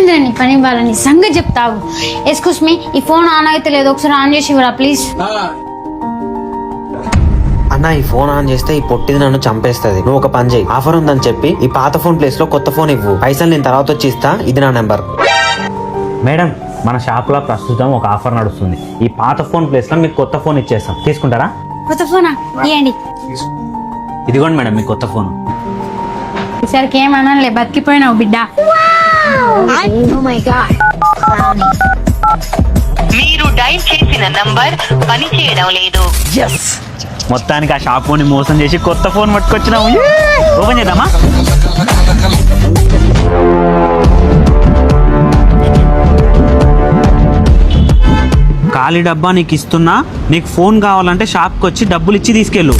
ఏంద్రా నీ పని వాళ్ళని సంగతి చెప్తావు. ఎక్స్క్యూస్ మీ, ఈ ఫోన్ ఆన్ అయితే లేదు, ఒకసారి ఆన్ చేసి ఇవ్వరా ప్లీజ్. అన్న ఈ ఫోన్ ఆన్ చేస్తే ఈ పొట్టిది నన్ను చంపేస్తుంది. నువ్వు ఒక పని చేయి, ఆఫర్ ఉందని చెప్పి ఈ పాత ఫోన్ ప్లేస్ లో కొత్త ఫోన్ ఇవ్వు. పైసలు నేను తర్వాత వచ్చి ఇస్తా. ఇది నా నెంబర్. మేడం, మన షాప్ లో ప్రస్తుతం ఒక ఆఫర్ నడుస్తుంది. ఈ పాత ఫోన్ ప్లేస్ లో మీకు కొత్త ఫోన్ ఇచ్చేస్తాం, తీసుకుంటారా? కొత్త ఫోనా? ఇవ్వండి. ఇదిగోండి మేడం, మీ కొత్త ఫోన్. ఈసారికి ఏమనలే, బతికిపోయినావు బిడ్డ. మీరు డైల్ చేసిన నంబర్ పనిచేయడం లేదు. మొత్తానికి ఆ షాప్ ని మోసం చేసి కొత్త ఫోన్ పట్టుకొచ్చినాము. ఓపెన్ చేద్దామా? ఖాళీ డబ్బా నీకు ఇస్తున్నా. నీకు ఫోన్ కావాలంటే షాప్కి వచ్చి డబ్బులు ఇచ్చి తీసుకెళ్ళు.